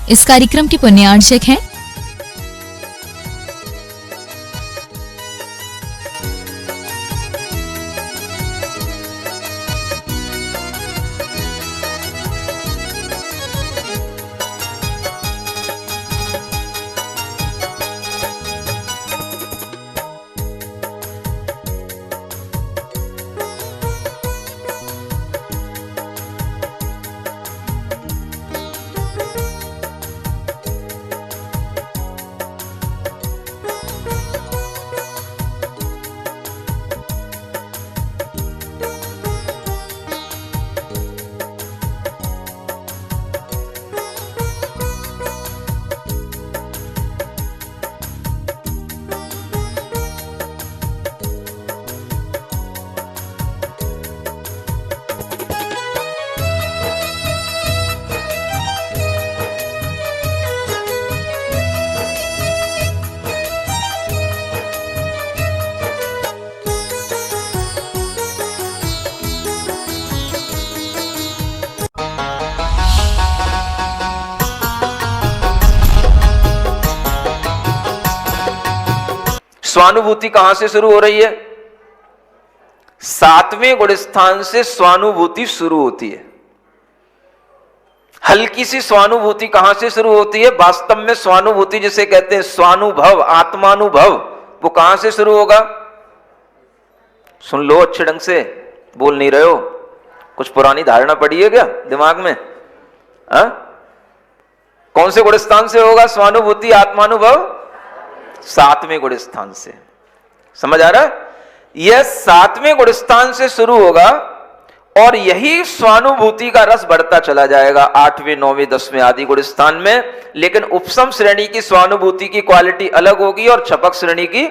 इस कार्यक्रम के पुण्यार्चक हैं स्वानुभूति कहां से शुरू हो रही है? सातवें गुण स्थान से स्वानुभूति शुरू होती है। हल्की सी स्वानुभूति कहां से शुरू होती है? वास्तव में स्वानुभूति जिसे कहते हैं स्वानुभव, आत्मानुभव, वो कहां से शुरू होगा? सुन लो अच्छे ढंग से, बोल नहीं रहे हो, कुछ पुरानी धारणा पड़ी है क्या दिमाग में? कौन से गुण स्थान से होगा स्वानुभूति, आत्मानुभव? सातवें गुण स्थान से। समझ आ रहा है? यह सातवें गुण स्थान से शुरू होगा और यही स्वानुभूति का रस बढ़ता चला जाएगा 8वें, 9वें, 10वें आदि गुण स्थान में। लेकिन उपसम श्रेणी की स्वानुभूति की क्वालिटी अलग होगी और छपक श्रेणी की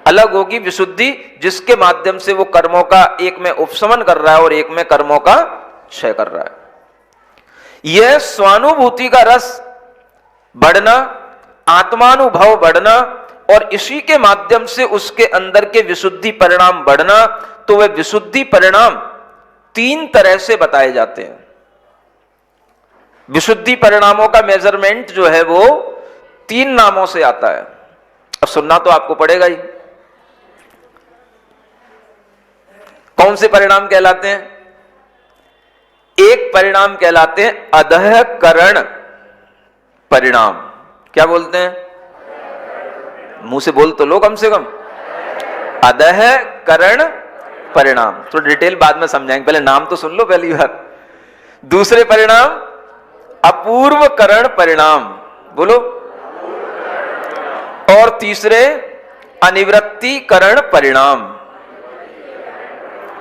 अलग होगी। विशुद्धि जिसके माध्यम से वो कर्मों का एक में उपशमन कर रहा है और एक में कर्मों का क्षय कर रहा है। यह स्वानुभूति का रस बढ़ना, आत्मानुभव बढ़ना और इसी के माध्यम से उसके अंदर के विशुद्धि परिणाम बढ़ना, तो वह विशुद्धि परिणाम तीन तरह से बताए जाते हैं। विशुद्धि परिणामों का मेजरमेंट जो है वो तीन नामों से आता है। अब सुनना तो आपको पड़ेगा ही। कौन से परिणाम कहलाते हैं? एक परिणाम कहलाते हैं अधःकरण परिणाम। क्या बोलते हैं? मुंह से बोल तो लो कम से कम। अधःकरण परिणाम, तो डिटेल बाद में समझाएंगे, पहले नाम तो सुन लो पहली बार। दूसरे परिणाम अपूर्वकरण परिणाम, बोलो। और तीसरे अनिवृत्तिकरण परिणाम।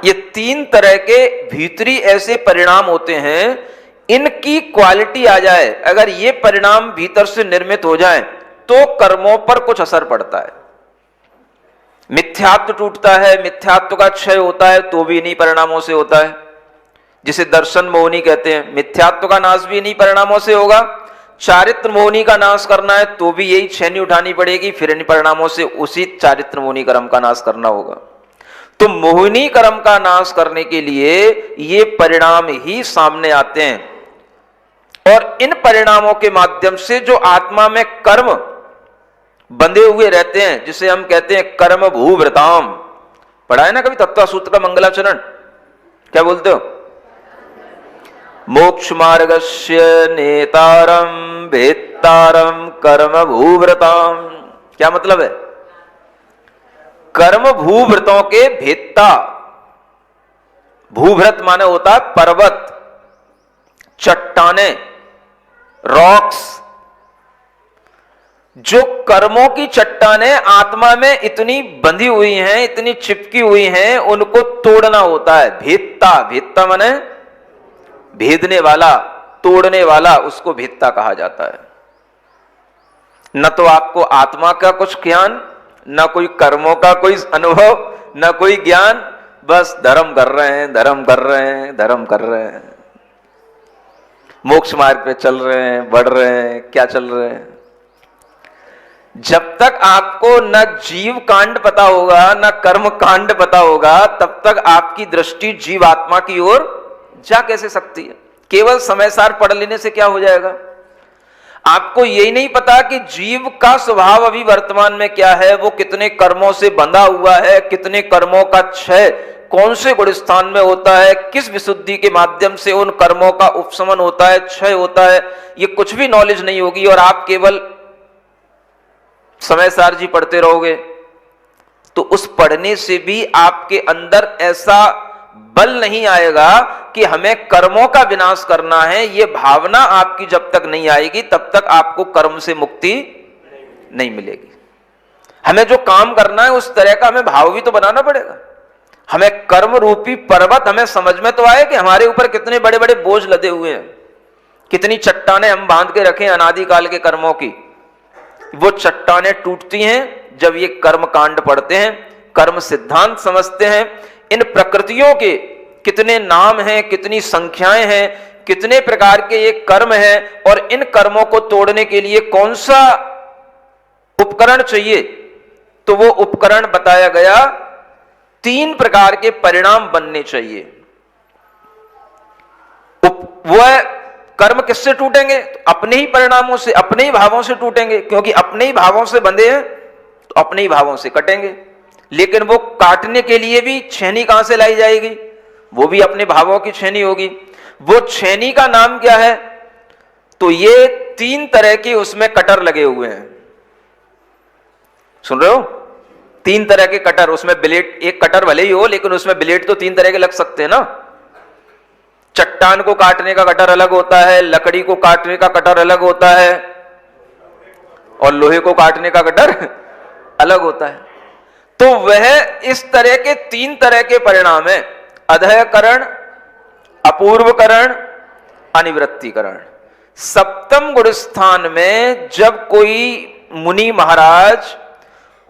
ये तीन तरह के भीतरी ऐसे परिणाम होते हैं, इनकी क्वालिटी आ जाए, अगर ये परिणाम भीतर से निर्मित हो जाए तो कर्मों पर कुछ असर पड़ता है। मिथ्यात्व टूटता है, मिथ्यात्व का क्षय होता है तो भी इन्हीं परिणामों से होता है, जिसे दर्शन मोहनी कहते हैं। मिथ्यात्व का नाश भी इन्हीं परिणामों से होगा। चारित्र मोहनी का नाश करना है तो भी यही छेनी उठानी पड़ेगी, फिर इन परिणामों से उसी चारित्र मोहनी कर्म का नाश करना होगा। तो मोहिनी कर्म का नाश करने के लिए ये परिणाम ही सामने आते हैं और इन परिणामों के माध्यम से जो आत्मा में कर्म बंधे हुए रहते हैं, जिसे हम कहते हैं कर्म भूभृताम। पढ़ा है ना कभी तत्व सूत्र का मंगलाचरण? क्या बोलते हो? मोक्ष मार्गस्य नेतारम भेत्तारम कर्म भूभृताम। क्या मतलब है? कर्म भूभृतों के भेत्ता। भूभृत माने होता है पर्वत, चट्टाने, रॉक्स। जो कर्मों की चट्टाने आत्मा में इतनी बंधी हुई हैं, इतनी चिपकी हुई हैं, उनको तोड़ना होता है। भेत्ता, भेत्ता माने भेदने वाला, तोड़ने वाला, उसको भेत्ता कहा जाता है। न तो आपको आत्मा का कुछ ज्ञान, न कोई कर्मों का कोई अनुभव, न कोई ज्ञान, बस धर्म कर रहे हैं, धर्म कर रहे हैं, धर्म कर रहे हैं, मोक्ष मार्ग पे चल रहे हैं, बढ़ रहे हैं। क्या चल रहे हैं? जब तक आपको न जीव कांड पता होगा, न कर्म कांड पता होगा, तब तक आपकी दृष्टि जीव आत्मा की ओर जा कैसे सकती है? केवल समय सार पढ़ लेने से क्या हो जाएगा? आपको यही नहीं पता कि जीव का स्वभाव अभी वर्तमान में क्या है, वो कितने कर्मों से बंधा हुआ है, कितने कर्मों का क्षय कौन से गुण स्थान में होता है, किस विशुद्धि के माध्यम से उन कर्मों का उपशमन होता है, क्षय होता है, ये कुछ भी नॉलेज नहीं होगी। और आप केवल समय सार जी पढ़ते रहोगे तो उस पढ़ने से भी आपके अंदर ऐसा बल नहीं आएगा कि हमें कर्मों का विनाश करना है। ये भावना आपकी जब तक नहीं आएगी तब तक आपको कर्म से मुक्ति नहीं मिलेगी। हमें जो काम करना है उस तरह का हमें भाव भी तो बनाना पड़ेगा। हमें कर्म रूपी पर्वत हमें समझ में तो आए कि हमारे ऊपर कितने बड़े बड़े बोझ लदे हुए हैं, कितनी चट्टानें हम बांध के रखे अनादिकाल के कर्मों की। वो चट्टानें टूटती हैं जब ये कर्म कांड पढ़ते हैं, कर्म सिद्धांत समझते हैं। इन प्रकृतियों के कितने नाम हैं, कितनी संख्याएं हैं, कितने प्रकार के ये कर्म हैं, और इन कर्मों को तोड़ने के लिए कौन सा उपकरण चाहिए, तो वो उपकरण बताया गया 3 प्रकार के परिणाम बनने चाहिए। वह कर्म किससे टूटेंगे? तो अपने ही परिणामों से, अपने ही भावों से टूटेंगे, क्योंकि अपने ही भावों से बंधे हैं तो अपने ही भावों से कटेंगे। लेकिन वो काटने के लिए भी छेनी कहां से लाई जाएगी? वो भी अपने भावों की छेनी होगी। वो छेनी का नाम क्या है? तो ये 3 तरह के उसमें कटर लगे हुए हैं। सुन रहे हो? 3 तरह के कटर, उसमें ब्लेड, एक कटर भले ही हो लेकिन उसमें ब्लेड तो 3 तरह के लग सकते हैं ना। चट्टान को काटने का कटर अलग होता है, लकड़ी को काटने का कटर अलग होता है, और लोहे को काटने का कटर अलग होता है। तो वह इस तरह के 3 तरह के परिणाम है, अधःकरण, अपूर्वकरण, अनिवृत्तिकरण। सप्तम गुण स्थान में जब कोई मुनि महाराज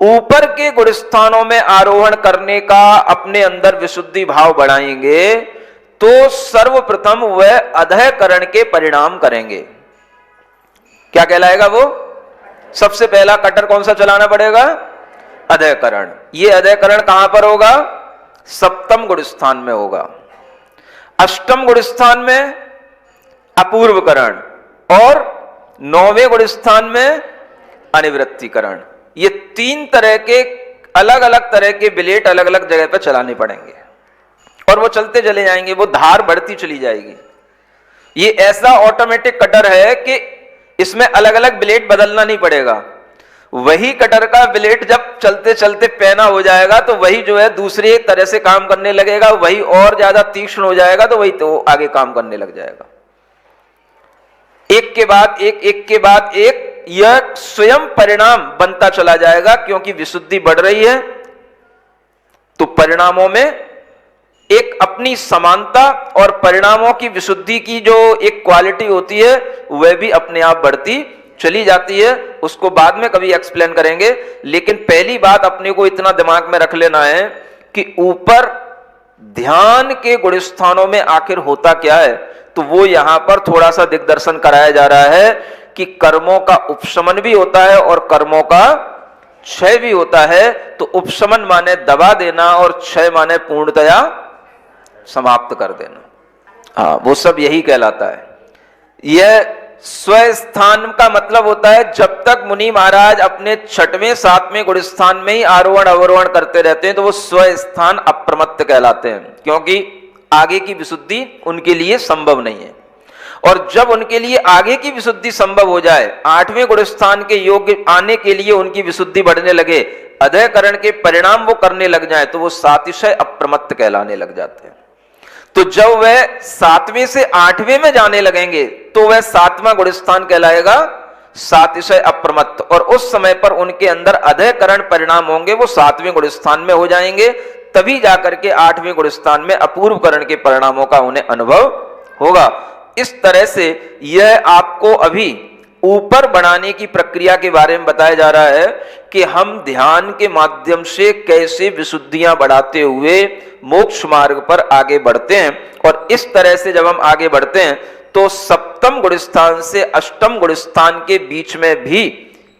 ऊपर के गुण स्थानों में आरोहण करने का अपने अंदर विशुद्धि भाव बढ़ाएंगे तो सर्वप्रथम वह अधःकरण के परिणाम करेंगे। क्या कहलाएगा वो? सबसे पहला कटर कौन सा चलाना पड़ेगा? अधःकरण। ये अधःकरण कहां पर होगा? सप्तम गुण स्थान में होगा। अष्टम गुण स्थान में अपूर्वकरण, और 9वें गुण स्थान में अनिवृत्तिकरण। ये 3 तरह के अलग अलग तरह के ब्लेड अलग अलग जगह पर चलाने पड़ेंगे, और वो चलते चले जाएंगे, वो धार बढ़ती चली जाएगी। ये ऐसा ऑटोमेटिक कटर है कि इसमें अलग अलग ब्लेड बदलना नहीं पड़ेगा। वही कटर का ब्लेड जब चलते चलते पैना हो जाएगा तो वही जो है दूसरे तरह से काम करने लगेगा, वही और ज्यादा तीक्ष्ण हो जाएगा, तो वही तो आगे काम करने लग जाएगा। एक के बाद एक, एक के बाद एक, यह स्वयं परिणाम बनता चला जाएगा। क्योंकि विशुद्धि बढ़ रही है तो परिणामों में एक अपनी समानता और परिणामों की विशुद्धि की जो एक क्वालिटी होती है वह भी अपने आप बढ़ती चली जाती है। उसको बाद में कभी एक्सप्लेन करेंगे, लेकिन पहली बात अपने को इतना दिमाग में रख लेना है कि ऊपर ध्यान के गुण स्थानों में आखिर होता क्या है। तो वो यहां पर थोड़ा सा दिग्दर्शन कराया जा रहा है कि कर्मों का उपशमन भी होता है और कर्मों का क्षय भी होता है। तो उपशमन माने दबा देना और क्षय माने पूर्णतया समाप्त कर देना। हाँ, वो सब यही कहलाता है। यह स्वस्थान का मतलब होता है जब तक मुनि महाराज अपने 6वें 7वें गुण स्थान में ही आरोहण अवरोहण करते रहते हैं तो वो स्वस्थान अप्रमत्त कहलाते हैं, क्योंकि आगे की विशुद्धि उनके लिए संभव नहीं है। और जब उनके लिए आगे की विशुद्धि संभव हो जाए, 8वें गुण स्थान के योग्य आने के लिए उनकी विशुद्धि बढ़ने लगे, अधःकरण के परिणाम वो करने लग जाए, तो वो सातिशय अप्रमत्त कहलाने लग जाते हैं। तो जब वह 7वें से 8वें में जाने लगेंगे तो वह 7वां गुण स्थान कहलाएगा सातिशय अप्रमत्त, और उस समय पर उनके अंदर अधःकरण परिणाम होंगे, वो 7वें गुण स्थान में हो जाएंगे। तभी जाकर के 8वें गुण स्थान में अपूर्वकरण के परिणामों का उन्हें अनुभव होगा। इस तरह से यह आपको अभी ऊपर बढ़ाने की प्रक्रिया के बारे में बताया जा रहा है कि हम ध्यान के माध्यम से कैसे विशुद्धियां बढ़ाते हुए मोक्ष मार्ग पर आगे बढ़ते हैं। और इस तरह से जब हम आगे बढ़ते हैं तो सप्तम गुण स्थान से अष्टम गुण स्थान के बीच में भी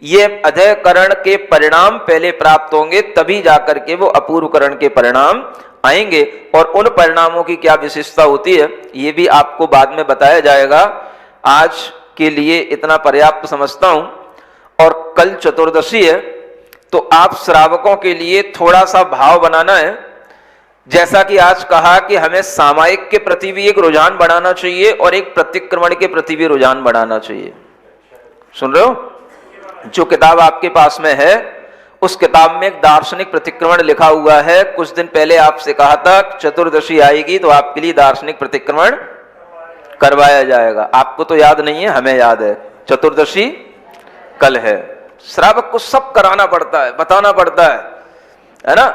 ये अधःकरण के परिणाम पहले प्राप्त होंगे, तभी जाकर के वो अपूर्वकरण के परिणाम आएंगे। और उन परिणामों की क्या विशेषता होती है ये भी आपको बाद में बताया जाएगा। आज के लिए इतना पर्याप्त समझता हूं। और कल चतुर्दशी है, तो आप श्रावकों के लिए थोड़ा सा भाव बनाना है। जैसा कि आज कहा कि हमें सामायिक के प्रति भी एक रुझान बढ़ाना चाहिए और एक प्रतिक्रमण के प्रति भी रुझान बढ़ाना चाहिए। सुन रहे हो? जो किताब आपके पास में है, उस किताब में एक दार्शनिक प्रतिक्रमण लिखा हुआ है। कुछ दिन पहले आपसे कहा था चतुर्दशी आएगी तो आपके लिए दार्शनिक प्रतिक्रमण करवाया जाएगा। आपको तो याद नहीं है, हमें याद है। चतुर्दशी कल है। श्रावक को सब कराना पड़ता है, बताना पड़ता है ना?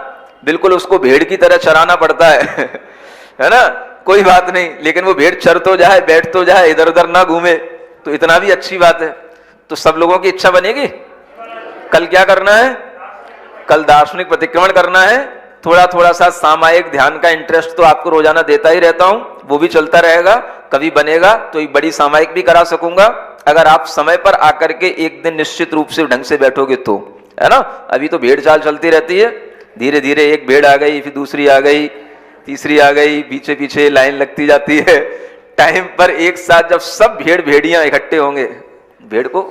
बिल्कुल उसको भेड़ की तरह चराना पड़ता है ना? कोई बात नहीं, लेकिन वो भेड़ चर तो जाए, बैठ तो जाए, इधर उधर ना घूमे, तो इतना भी अच्छी बात है। तो सब लोगों की इच्छा बनेगी। कल क्या करना है? कल दार्शनिक प्रतिक्रमण करना है। थोड़ा थोड़ा सा सामायिक ध्यान का इंटरेस्ट तो आपको रोजाना देता ही रहता हूं, वो भी चलता रहेगा। कभी बनेगा तो एक बड़ी सामायिक भी करा सकूंगा, अगर आप समय पर आकर के एक दिन निश्चित रूप से ढंग से बैठोगे तो, है ना? अभी तो भेड़ चाल चलती रहती है, धीरे धीरे एक भेड़ आ गई, फिर दूसरी आ गई, तीसरी आ गई, पीछे पीछे लाइन लगती जाती है। टाइम पर एक साथ जब सब भेड़ भेड़ियां इकट्ठे होंगे, भेड़ को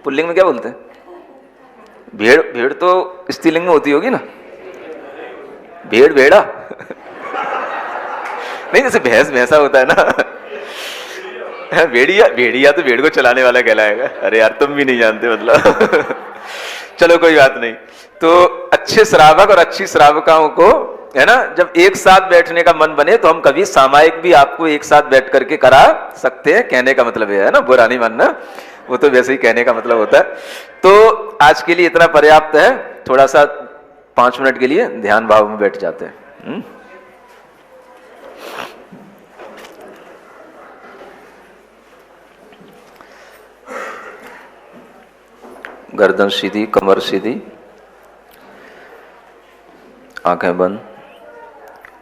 पुल्लिंग में क्या बोलते हैं? भेड़, भेड़ तो स्त्रीलिंग में होती होगी ना? भेड़ भेड़ा नहीं, जैसे भैंस भैंसा होता है ना। भेड़िया, भेड़िया तो भेड़ को चलाने वाला कहलाएगा। अरे यार तुम भी नहीं जानते मतलब। चलो कोई बात नहीं। तो अच्छे श्रावक और अच्छी श्रावकाओं को, है ना, जब एक साथ बैठने का मन बने तो हम कभी सामायिक भी आपको एक साथ बैठ करके करा सकते हैं। कहने का मतलब है ना, बुरा नहीं मानना, वो तो वैसे ही कहने का मतलब होता है। तो आज के लिए इतना पर्याप्त है। थोड़ा सा 5 मिनट के लिए ध्यान भाव में बैठ जाते हैं। गर्दन सीधी, कमर सीधी, आंखें बंद।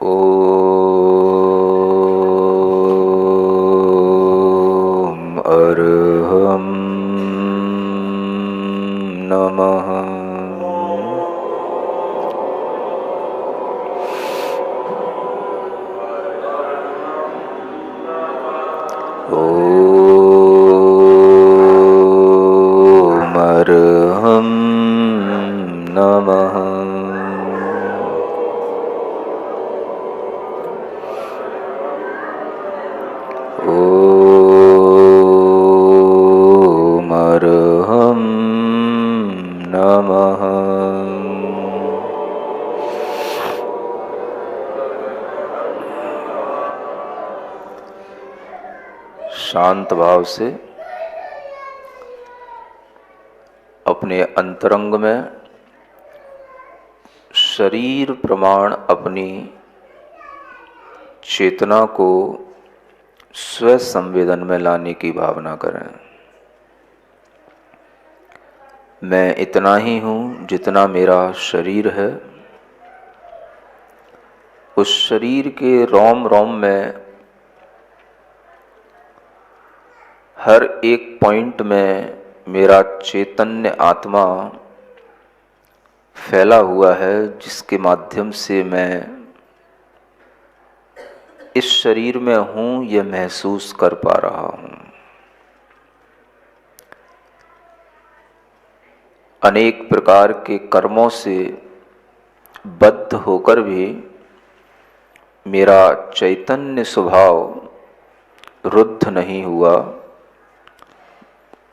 ओम अरहम नमः। ओम अरहम नमः। ओम अरहम नमः। शांत भाव से अपने अंतरंग में शरीर प्रमाण अपनी चेतना को स्व संवेदन में लाने की भावना करें। मैं इतना ही हूं जितना मेरा शरीर है। उस शरीर के रोम रोम में, हर एक पॉइंट में मेरा चैतन्य आत्मा फैला हुआ है, जिसके माध्यम से मैं इस शरीर में हूं यह महसूस कर पा रहा हूं। अनेक प्रकार के कर्मों से बद्ध होकर भी मेरा चैतन्य स्वभाव रुद्ध नहीं हुआ,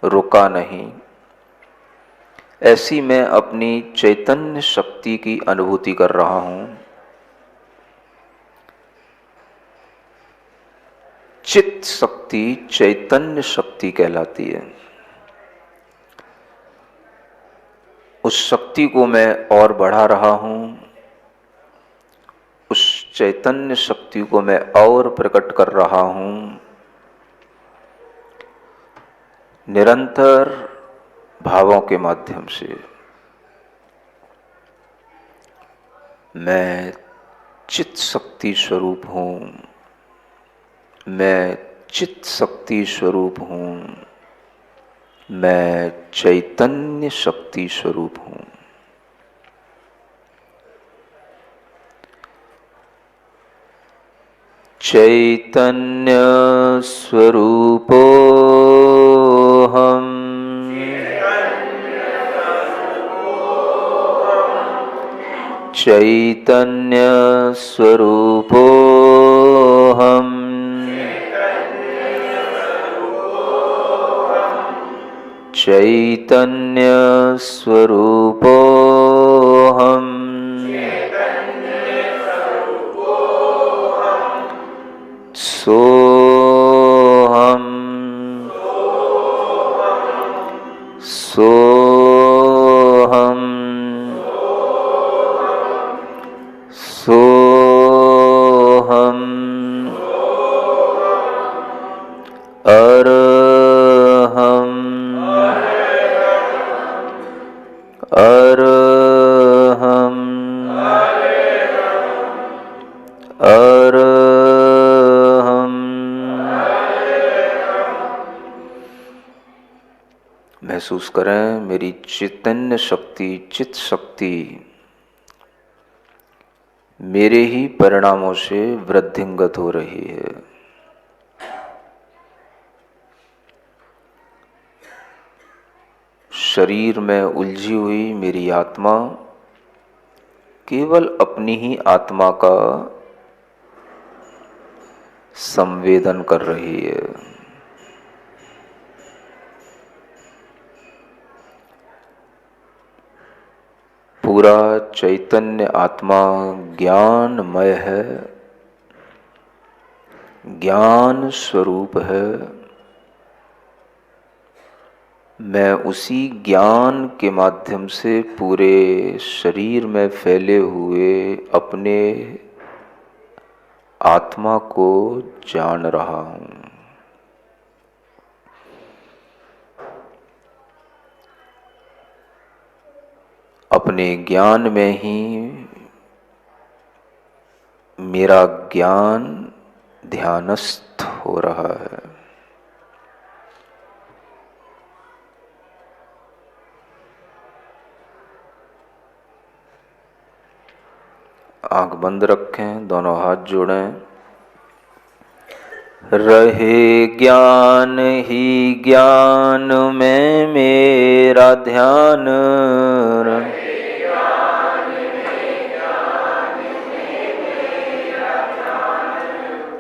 रुका नहीं। ऐसी मैं अपनी चैतन्य शक्ति की अनुभूति कर रहा हूं। चित्त शक्ति चैतन्य शक्ति कहलाती है। उस शक्ति को मैं और बढ़ा रहा हूं। उस चैतन्य शक्ति को मैं और प्रकट कर रहा हूं। निरंतर भावों के माध्यम से मैं चित्त शक्ति स्वरूप हूं। मैं चित्त शक्ति स्वरूप हूं। मैं चैतन्य शक्ति स्वरूप हूं। चैतन्य स्वरूपो चैतन्य स्वरूपोऽहम् चैतन्य स्वरूपोऽहम् सोऽहम् सोऽहम् सोऽहम् अरहम् अरहम् अरहम्। महसूस करें मेरी चैतन्य शक्ति, चित शक्ति मेरे ही परिणामों से वृद्धिंगत हो रही है। शरीर में उलझी हुई मेरी आत्मा केवल अपनी ही आत्मा का संवेदन कर रही है। पूरा चैतन्य आत्मा ज्ञानमय है, ज्ञान स्वरूप है। मैं उसी ज्ञान के माध्यम से पूरे शरीर में फैले हुए अपने आत्मा को जान रहा हूँ। अपने ज्ञान में ही मेरा ज्ञान ध्यानस्थ हो रहा है। आंख बंद रखें, दोनों हाथ जोड़ें। रहे ज्ञान ही ज्ञान में मेरा ध्यान,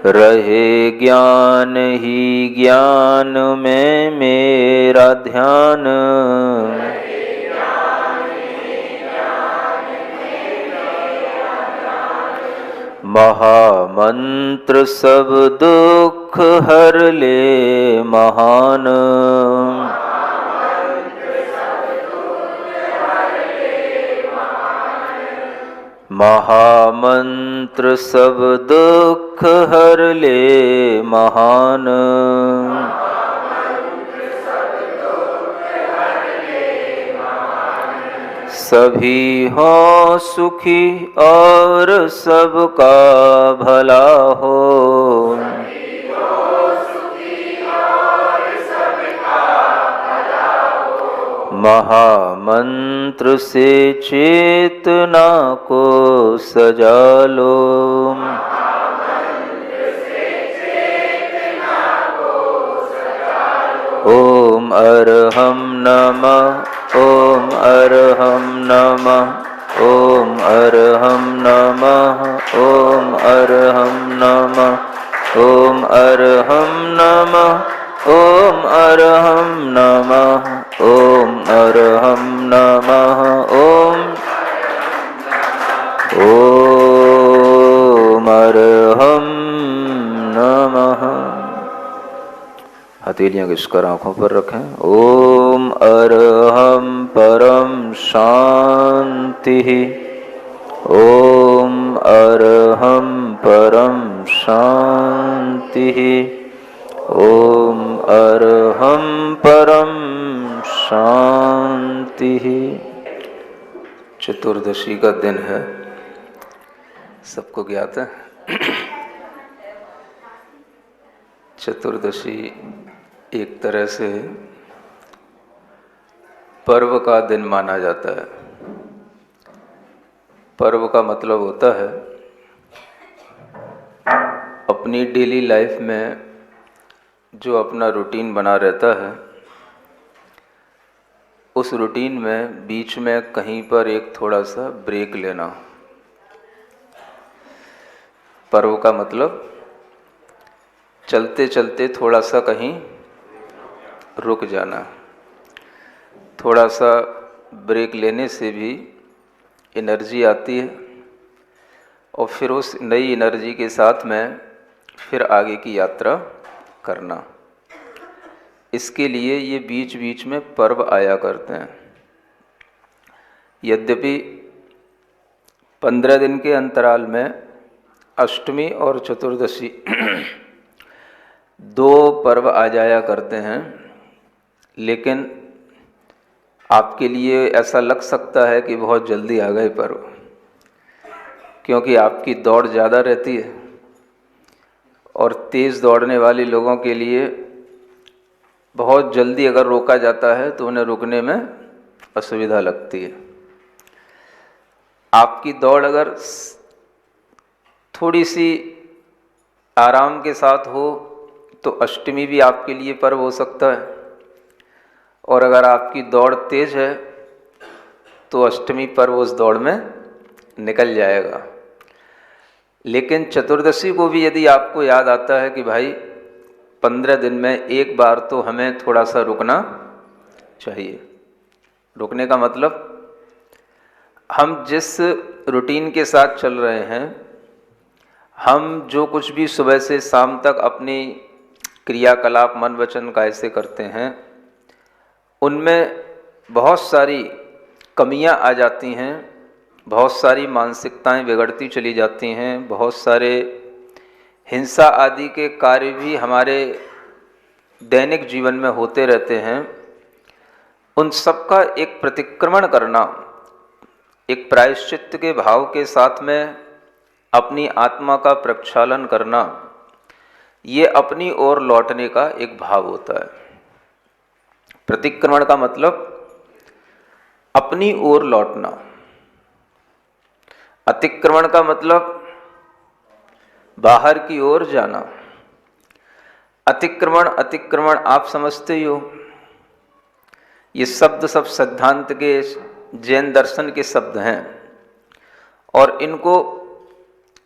रहे ज्ञान ही ज्ञान में मेरा ध्यान। महामंत्र सब दुख हर ले महान, महामंत्र सब दुख हर ले महान। सभी हों सुखी और सबका भला हो, महामंत्र से चेतना को सजा लो। ओम अरहम नमः, ओम अरहम नमः, ओम अरहम नमः, ओम अरहम नमः, ओम अरहम नमः, ओम अरहम नमः, ओम अरहम नमः, ओम अरहम नमः। हथेलियां घिसकर आंखों पर रखें। ओम अरहम परम शांति, ओम अरहम परम शांति, ओम अरहम परम शांति। चतुर्दशी का दिन है, सबको ज्ञात है। चतुर्दशी एक तरह से पर्व का दिन माना जाता है। पर्व का मतलब होता है अपनी डेली लाइफ में जो अपना रूटीन बना रहता है, उस रूटीन में बीच में कहीं पर एक थोड़ा सा ब्रेक लेना, पर्व का मतलब चलते चलते थोड़ा सा कहीं रुक जाना, थोड़ा सा ब्रेक लेने से भी एनर्जी आती है और फिर उस नई एनर्जी के साथ में फिर आगे की यात्रा करना। इसके लिए ये बीच बीच में पर्व आया करते हैं। यद्यपि 15 दिन के अंतराल में अष्टमी और चतुर्दशी दो पर्व आ जाया करते हैं, लेकिन आपके लिए ऐसा लग सकता है कि बहुत जल्दी आ गए पर्व, क्योंकि आपकी दौड़ ज़्यादा रहती है और तेज़ दौड़ने वाले लोगों के लिए बहुत जल्दी अगर रोका जाता है तो उन्हें रुकने में असुविधा लगती है। आपकी दौड़ अगर थोड़ी सी आराम के साथ हो तो अष्टमी भी आपके लिए पर्व हो सकता है, और अगर आपकी दौड़ तेज है तो अष्टमी पर्व उस दौड़ में निकल जाएगा। लेकिन चतुर्दशी को भी यदि आपको याद आता है कि भाई 15 दिन में एक बार तो हमें थोड़ा सा रुकना चाहिए। रुकने का मतलब हम जिस रूटीन के साथ चल रहे हैं, हम जो कुछ भी सुबह से शाम तक अपनी क्रियाकलाप मन वचन काया से करते हैं, उनमें बहुत सारी कमियां आ जाती हैं, बहुत सारी मानसिकताएं बिगड़ती चली जाती हैं, बहुत सारे हिंसा आदि के कार्य भी हमारे दैनिक जीवन में होते रहते हैं। उन सब का एक प्रतिक्रमण करना, एक प्रायश्चित्त के भाव के साथ में अपनी आत्मा का प्रक्षालन करना, ये अपनी ओर लौटने का एक भाव होता है। प्रतिक्रमण का मतलब अपनी ओर लौटना, अतिक्रमण का मतलब बाहर की ओर जाना। अतिक्रमण आप समझते ही हो, ये शब्द सब सिद्धांत के जैन दर्शन के शब्द हैं और इनको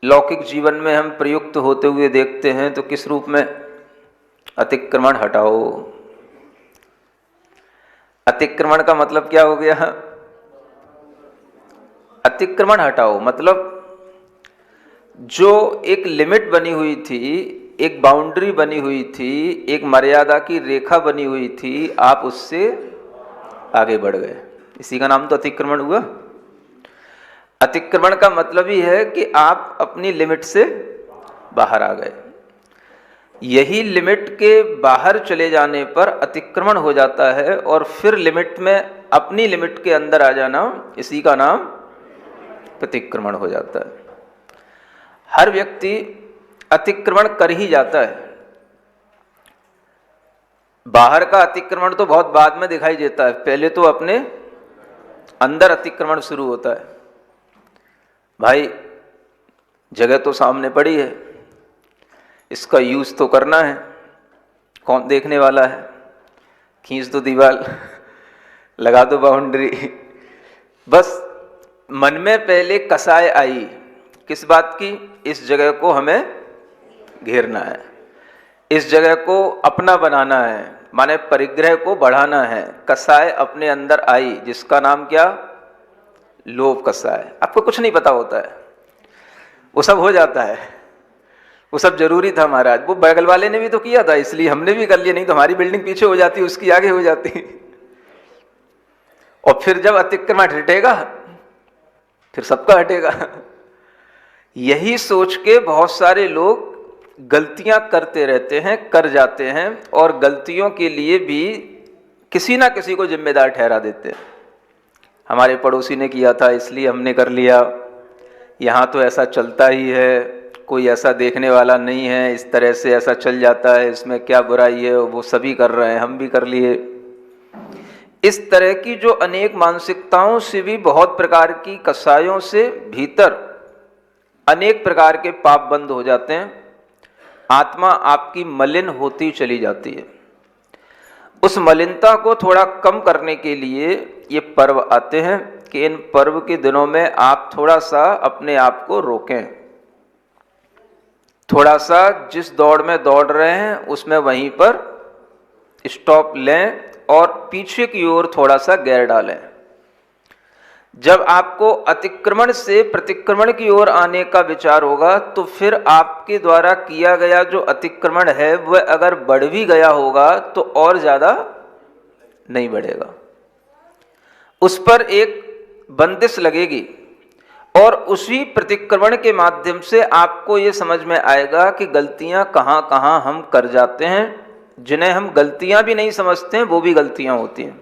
लौकिक जीवन में हम प्रयुक्त होते हुए देखते हैं तो किस रूप में? अतिक्रमण हटाओ। अतिक्रमण का मतलब क्या हो गया? अतिक्रमण हटाओ मतलब जो एक लिमिट बनी हुई थी, एक बाउंड्री बनी हुई थी, एक मर्यादा की रेखा बनी हुई थी, आप उससे आगे बढ़ गए, इसी का नाम तो अतिक्रमण हुआ। अतिक्रमण का मतलब ही है कि आप अपनी लिमिट से बाहर आ गए। यही लिमिट के बाहर चले जाने पर अतिक्रमण हो जाता है और फिर लिमिट में अपनी लिमिट के अंदर आ जाना, इसी का नाम प्रतिक्रमण हो जाता है। हर व्यक्ति अतिक्रमण कर ही जाता है। बाहर का अतिक्रमण तो बहुत बाद में दिखाई देता है, पहले तो अपने अंदर अतिक्रमण शुरू होता है। भाई जगह तो सामने पड़ी है, इसका यूज तो करना है, कौन देखने वाला है, खींच दो दीवार, लगा दो बाउंड्री। बस मन में पहले कसाय आई, किस बात की? इस जगह को हमें घेरना है, इस जगह को अपना बनाना है, माने परिग्रह को बढ़ाना है। कसाय अपने अंदर आई, जिसका नाम क्या? लोभ कसाय। आपको कुछ नहीं पता होता है, वो सब हो जाता है, वो सब जरूरी था महाराज। वो बगल वाले ने भी तो किया था, इसलिए हमने भी कर लिया, नहीं तो हमारी बिल्डिंग पीछे हो जाती, उसकी आगे हो जाती। और फिर जब अतिक्रमण हटेगा फिर सबका हटेगा। यही सोच के बहुत सारे लोग गलतियां करते रहते हैं, कर जाते हैं, और गलतियों के लिए भी किसी ना किसी को जिम्मेदार ठहरा देते हैं। हमारे पड़ोसी ने किया था इसलिए हमने कर लिया, यहाँ तो ऐसा चलता ही है, कोई ऐसा देखने वाला नहीं है, इस तरह से ऐसा चल जाता है, इसमें क्या बुराई है, वो सभी कर रहे हैं हम भी कर लिए। इस तरह की जो अनेक मानसिकताओं से भी, बहुत प्रकार की कसायों से भीतर अनेक प्रकार के पाप बंद हो जाते हैं। आत्मा आपकी मलिन होती चली जाती है। उस मलिनता को थोड़ा कम करने के लिए ये पर्व आते हैं कि इन पर्व के दिनों में आप थोड़ा सा अपने आप को रोकें। थोड़ा सा जिस दौड़ में दौड़ रहे हैं उसमें वहीं पर स्टॉप लें और पीछे की ओर थोड़ा सा गियर डालें। जब आपको अतिक्रमण से प्रतिक्रमण की ओर आने का विचार होगा तो फिर आपके द्वारा किया गया जो अतिक्रमण है वह अगर बढ़ भी गया होगा तो और ज्यादा नहीं बढ़ेगा, उस पर एक बंदिश लगेगी और उसी प्रतिक्रमण के माध्यम से आपको ये समझ में आएगा कि गलतियां कहाँ कहाँ हम कर जाते हैं, जिन्हें हम गलतियां भी नहीं समझते हैं वो भी गलतियां होती हैं।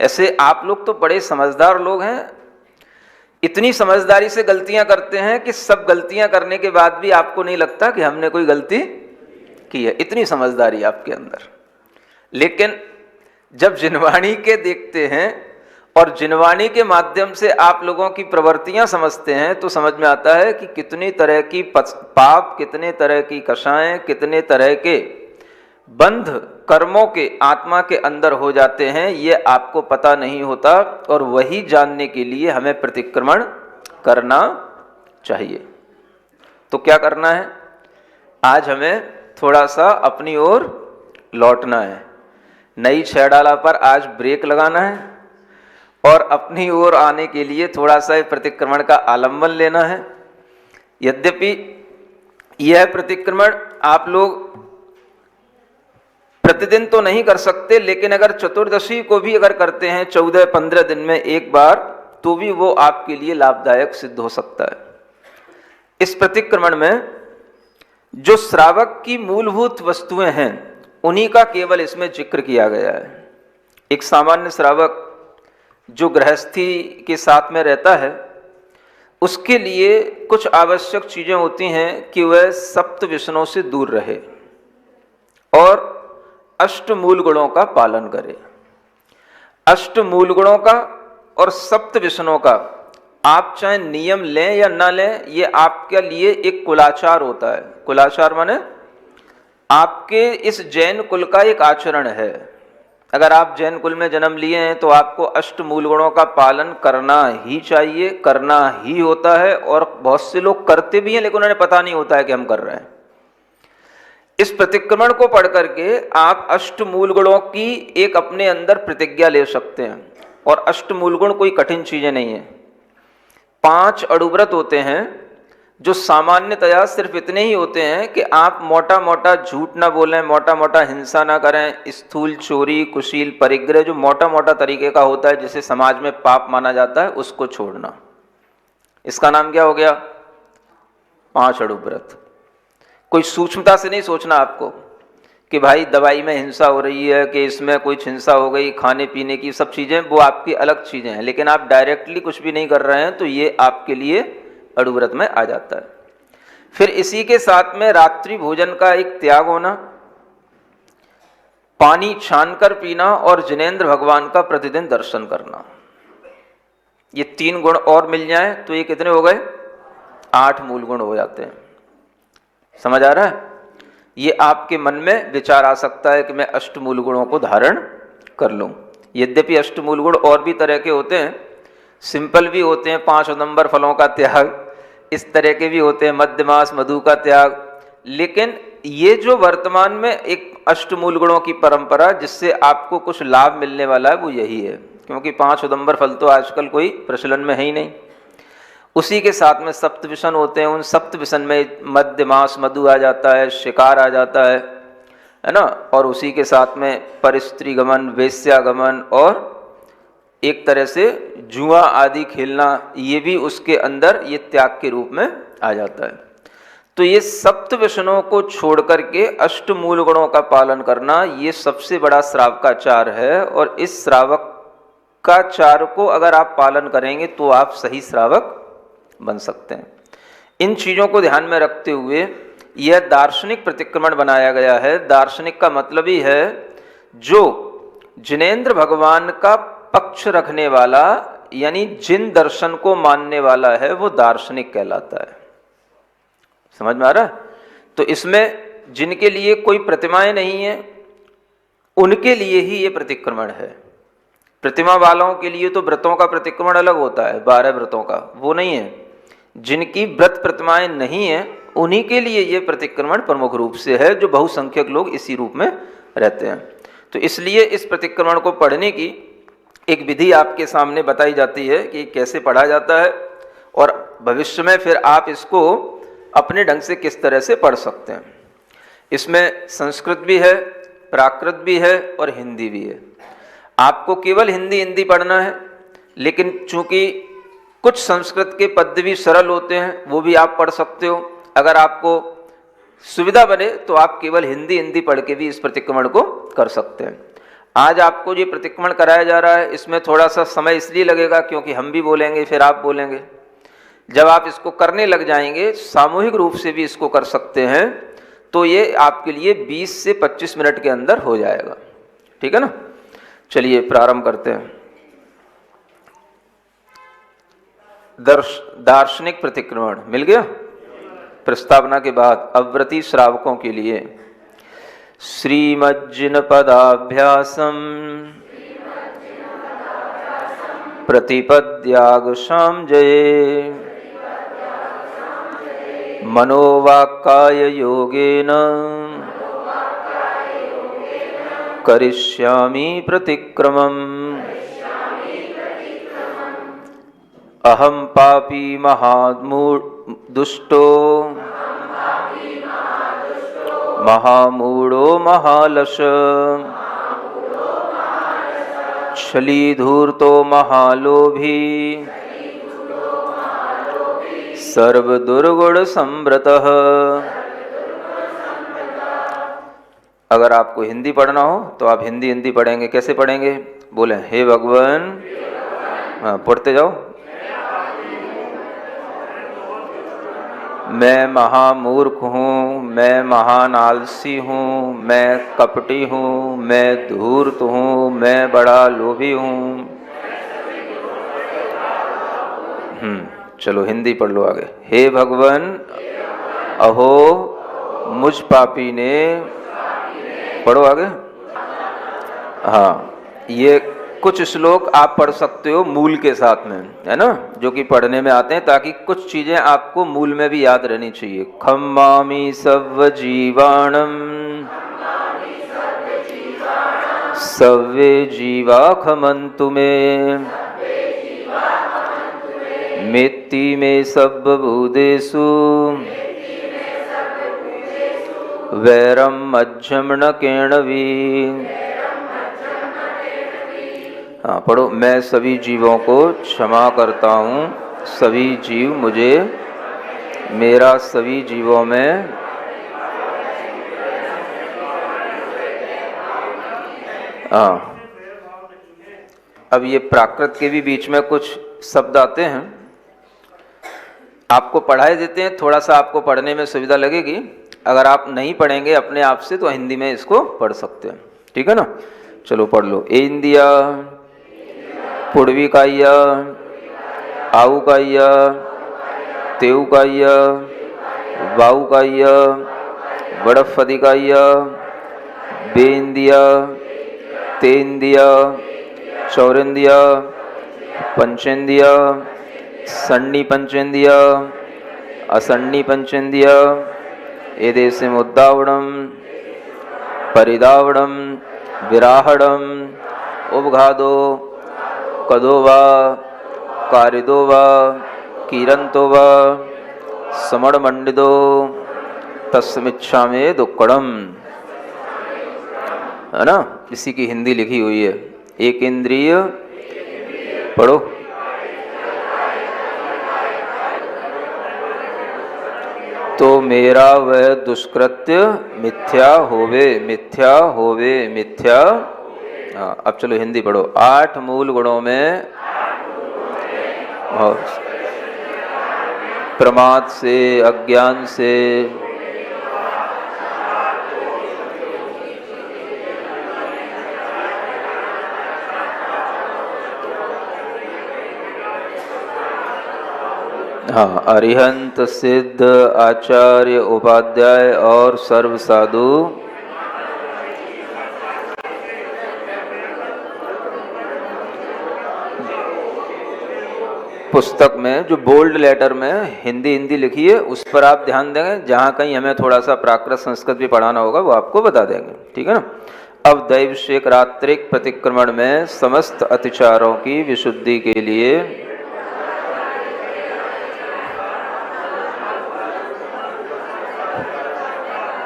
ऐसे आप लोग तो बड़े समझदार लोग हैं, इतनी समझदारी से गलतियां करते हैं कि सब गलतियां करने के बाद भी आपको नहीं लगता कि हमने कोई गलती की है, इतनी समझदारी आपके अंदर। लेकिन जब जिनवाणी के देखते हैं और जिनवाणी के माध्यम से आप लोगों की प्रवृत्तियां समझते हैं तो समझ में आता है कि कितनी तरह की पाप, कितने तरह की कषाएं, कितने तरह के बंध कर्मों के आत्मा के अंदर हो जाते हैं, ये आपको पता नहीं होता। और वही जानने के लिए हमें प्रतिक्रमण करना चाहिए। तो क्या करना है, आज हमें थोड़ा सा अपनी ओर लौटना है, नई छेड़ाला पर आज ब्रेक लगाना है और अपनी ओर आने के लिए थोड़ा सा प्रतिक्रमण का आलंबन लेना है। यद्यपि यह प्रतिक्रमण आप लोग प्रतिदिन तो नहीं कर सकते, लेकिन अगर चतुर्दशी को भी अगर करते हैं 14-15 दिन में एक बार, तो भी वो आपके लिए लाभदायक सिद्ध हो सकता है। इस प्रतिक्रमण में जो श्रावक की मूलभूत वस्तुएं हैं उन्हीं का केवल इसमें जिक्र किया गया है। एक सामान्य श्रावक जो गृहस्थी के साथ में रहता है उसके लिए कुछ आवश्यक चीजें होती हैं कि वह सप्त व्यसनों से दूर रहे और अष्ट मूल गुणों का पालन करे। अष्ट मूल गुणों का और सप्त व्यसनों का आप चाहे नियम लें या ना लें, ये आपके लिए एक कुलाचार होता है। कुलाचार माने आपके इस जैन कुल का एक आचरण है। अगर आप जैन कुल में जन्म लिए हैं तो आपको अष्ट मूल गुणों का पालन करना ही चाहिए, करना ही होता है। और बहुत से लोग करते भी हैं लेकिन उन्हें पता नहीं होता है कि हम कर रहे हैं। इस प्रतिक्रमण को पढ़ करके आप अष्ट मूल गुणों की एक अपने अंदर प्रतिज्ञा ले सकते हैं। और अष्ट मूल गुण कोई कठिन चीजें नहीं है। 5 अड़ुव्रत होते हैं जो सामान्यतया सिर्फ इतने ही होते हैं कि आप मोटा मोटा झूठ ना बोलें, मोटा मोटा हिंसा ना करें, स्थूल चोरी, कुशील परिग्रह, जो मोटा मोटा तरीके का होता है जिसे समाज में पाप माना जाता है, उसको छोड़ना। इसका नाम क्या हो गया? 5 अड़ुव्रत। कोई सूक्ष्मता से नहीं सोचना आपको कि भाई दवाई में हिंसा हो रही है, कि इसमें कुछ हिंसा हो गई, खाने पीने की सब चीजें, वो आपकी अलग चीजें हैं। लेकिन आप डायरेक्टली कुछ भी नहीं कर रहे हैं तो ये आपके लिए अड़ुव्रत में आ जाता है। फिर इसी के साथ में रात्रि भोजन का एक त्याग होना, पानी छानकर पीना और जिनेंद्र भगवान का प्रतिदिन दर्शन करना। ये 3 गुण और मिल जाएं तो ये कितने हो गए? 8 मूल गुण हो जाते हैं। समझ आ रहा है? ये आपके मन में विचार आ सकता है कि मैं अष्टमूल गुणों को धारण कर लूं। यद्यपि अष्टमूल गुण और भी तरह के होते हैं, सिंपल भी होते हैं, 5 नंबर फलों का त्याग, इस तरह के भी होते हैं, मध्यमास मधु का त्याग। लेकिन ये जो वर्तमान में एक अष्टमूल गुणों की परंपरा जिससे आपको कुछ लाभ मिलने वाला है वो यही है, क्योंकि 5 नंबर फल तो आजकल कोई प्रचलन में है ही नहीं। उसी के साथ में सप्त विषण होते हैं, उन सप्त विषण में मध्य मास मधु आ जाता है, शिकार आ जाता है ना। और उसी के साथ में परस्त्री गमन, वेश्यागमन और एक तरह से जुआ आदि खेलना, ये भी उसके अंदर ये त्याग के रूप में आ जाता है। तो ये सप्त व्यसनों को छोड़ करके अष्ट मूल गुणों का पालन करना, ये सबसे बड़ा श्रावकाचार है। और इस श्रावक का चार को अगर आप पालन करेंगे तो आप सही श्रावक बन सकते हैं। इन चीजों को ध्यान में रखते हुए यह दार्शनिक प्रतिक्रमण बनाया गया है। दार्शनिक का मतलब ही है जो जिनेंद्र भगवान का पक्ष रखने वाला, यानी जिन दर्शन को मानने वाला है वो दार्शनिक कहलाता है। समझ में आ रहा है? तो इसमें जिनके लिए कोई प्रतिमाएं नहीं है उनके लिए ही ये प्रतिक्रमण है। प्रतिमा वालों के लिए तो व्रतों का प्रतिक्रमण अलग होता है, 12 व्रतों का, वो नहीं है। जिनकी व्रत प्रतिमाएं नहीं है उन्हीं के लिए ये प्रतिक्रमण प्रमुख रूप से है, जो बहुसंख्यक लोग इसी रूप में रहते हैं। तो इसलिए इस प्रतिक्रमण को पढ़ने की एक विधि आपके सामने बताई जाती है कि कैसे पढ़ा जाता है, और भविष्य में फिर आप इसको अपने ढंग से किस तरह से पढ़ सकते हैं। इसमें संस्कृत भी है, प्राकृत भी है और हिंदी भी है। आपको केवल हिंदी पढ़ना है, लेकिन चूंकि कुछ संस्कृत के पद भी सरल होते हैं, वो भी आप पढ़ सकते हो। अगर आपको सुविधा बने तो आप केवल हिंदी पढ़ के भी इस प्रतिक्रमण को कर सकते हैं। आज आपको ये प्रतिक्रमण कराया जा रहा है, इसमें थोड़ा सा समय इसलिए लगेगा क्योंकि हम भी बोलेंगे फिर आप बोलेंगे। जब आप इसको करने लग जाएंगे, सामूहिक रूप से भी इसको कर सकते हैं, तो ये आपके लिए 20 से 25 मिनट के अंदर हो जाएगा। ठीक है ना? चलिए प्रारंभ करते हैं। दार्शनिक प्रतिक्रमण मिल गया। प्रस्तावना के बाद अव्रती श्रावकों के लिए श्रीमज्जिन पदाभ्यासम प्रतिपद्यागशाम जये मनोवाक्काय योगेन करिष्यामि प्रतिक्रमम्। अहम पापी दुष्टो महामूढ़ो महालश छलीधूर्तो महालोभी सर्वदुर्गुण संवृतः। अगर आपको हिंदी पढ़ना हो तो आप हिंदी पढ़ेंगे। कैसे पढ़ेंगे? बोले, हे भगवान। हाँ, पढ़ते जाओ। मैं महामूर्ख हूँ, मैं महान आलसी हूँ, मैं कपटी हूँ, मैं धूर्त हूँ, मैं बड़ा लोभी हूँ। चलो हिंदी पढ़ लो आगे। हे भगवान, अहो मुझ पापी ने, पढ़ो आगे। हाँ, ये कुछ श्लोक आप पढ़ सकते हो मूल के साथ में, है ना, जो कि पढ़ने में आते हैं, ताकि कुछ चीजें आपको मूल में भी याद रहनी चाहिए। खम्मामि सर्व जीवाणम सव्वे जीवा खमन्तु मे मेत्ति मे सर्वभूतेषु वैरम मज्झम न केणवी। हाँ पढ़ो। मैं सभी जीवों को क्षमा करता हूँ, सभी जीव मुझे, मेरा सभी जीवों में अब ये प्राकृत के भी बीच में कुछ शब्द आते हैं, आपको पढ़ाए देते हैं, थोड़ा सा आपको पढ़ने में सुविधा लगेगी। अगर आप नहीं पढ़ेंगे अपने आप से तो हिंदी में इसको पढ़ सकते हैं। ठीक है ना? चलो पढ़ लो। इंदिया, पुड़विकाय, आउकाय, तेउकाय, वाउकाय, वड़फदिकाय, बेंदिया, तेंदिया, चौरंदिया, पंचेंदिया, सन्नी पंचेंदिया, असन्नी पंचेंदिया, एदेशम उद्दावणम, परिदावणम, विराहणम, उपघादो, कदोवा, कारिदोवा, कीरंतोवा, समणमंडिदो, तस्मिच्छा में दुक्कड़म। है ना? इसी की हिंदी लिखी हुई है। एक इंद्रिय, पढ़ो। तो मेरा वह दुष्कृत्य मिथ्या होवे, मिथ्या होवे, मिथ्या। हाँ, अब चलो हिंदी पढ़ो। 8 मूल गुणों में प्रमाद से, अज्ञान से, हाँ, अरिहंत, सिद्ध, आचार्य, उपाध्याय और सर्व साधु पुस्तक में जो बोल्ड लेटर में हिंदी लिखी है उस पर आप ध्यान देंगे। जहाँ कहीं हमें थोड़ा सा प्राकृत संस्कृत भी पढ़ाना होगा वो आपको बता देंगे, ठीक है ना। अब दैवशेक रात्रिक प्रतिक्रमण में समस्त अतिचारों की विशुद्धि के लिए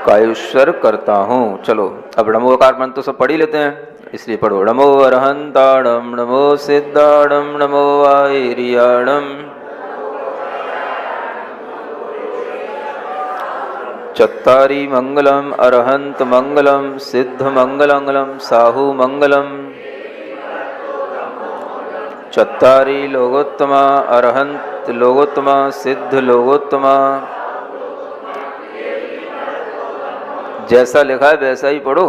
कायुष्वर करता हूँ। चलो अब नमोकार मंत्र तो सब पढ़ ही लेते हैं, इसलिए पढ़ो। नमो अरहंताणम, नमो सिद्धाणम, नमो आयर्याणम, चत्तारी मंगलम, अरहंत मंगलम, सिद्ध मंगलम, साहु मंगलम, चत्तारी लोकोत्तमा, अरहंत लोकोत्तमा, सिद्ध लोकोत्तमा। जैसा लिखा है वैसा ही पढ़ो,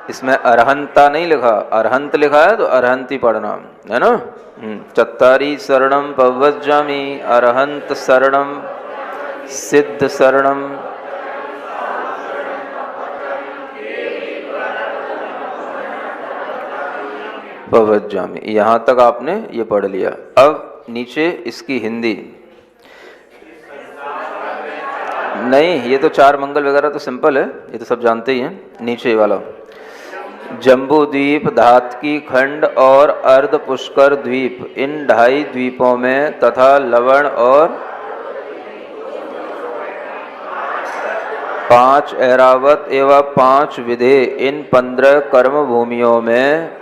इसमें अरहंता नहीं लिखा, अरहंत लिखा है तो अरहंत ही पढ़ना है ना। चत्तारी शरणम पवज्जामि, अरहंत शरणम, सिद्ध शरणम, पवज्जामि। यहाँ तक आपने ये पढ़ लिया। अब नीचे इसकी हिंदी। नहीं, ये तो चार मंगल वगैरह तो सिंपल है, ये तो सब जानते ही हैं। नीचे वाला जम्बू द्वीप, धातकी खंड और अर्ध पुष्कर द्वीप, इन 2.5 द्वीपों में तथा लवण और 5 ऐरावत एवं 5 विधे, इन 15 कर्म भूमियों में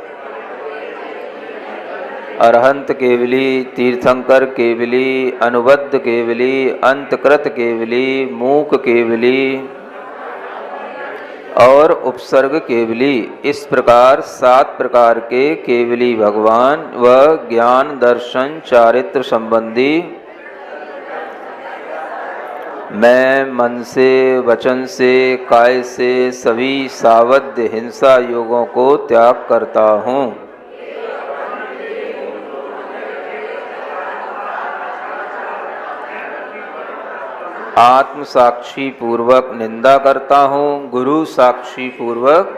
अरहंत केवली, तीर्थंकर केवली, अनुबद्ध केवली, अंतकृत केवली, मूक केवली और उपसर्ग केवली, इस प्रकार 7 प्रकार के केवली भगवान व ज्ञान दर्शन चारित्र संबंधी मैं मन से, वचन से, काय से सभी सावध्य हिंसा योगों को त्याग करता हूँ। आत्म साक्षी पूर्वक निंदा करता हूँ, गुरु साक्षी पूर्वक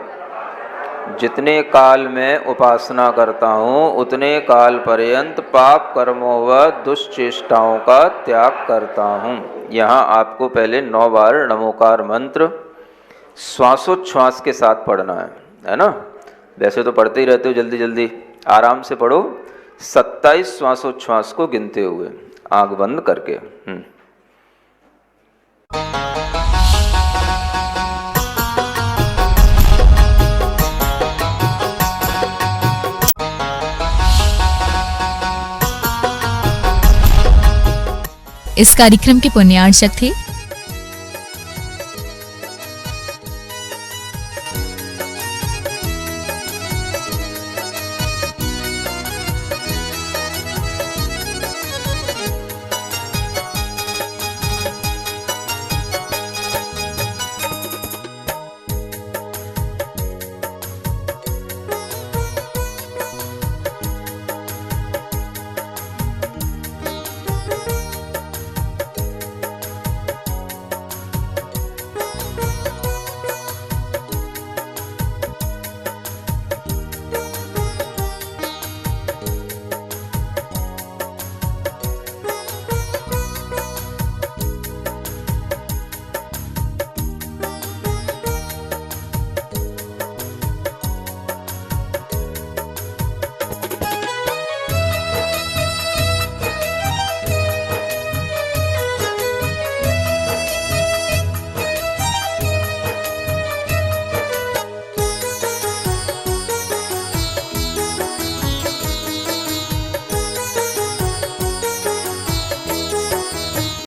जितने काल में उपासना करता हूँ उतने काल पर्यंत पाप कर्मों व दुष्चेष्टाओं का त्याग करता हूँ। यहाँ आपको पहले 9 बार नमोकार मंत्र श्वासोच्छ्वास के साथ पढ़ना है ना। वैसे तो पढ़ते ही रहते हो, जल्दी जल्दी आराम से पढ़ो। 27 श्वासोच्छ्वास को गिनते हुए आंख बंद करके। इस कार्यक्रम के पुण्यार्चक थे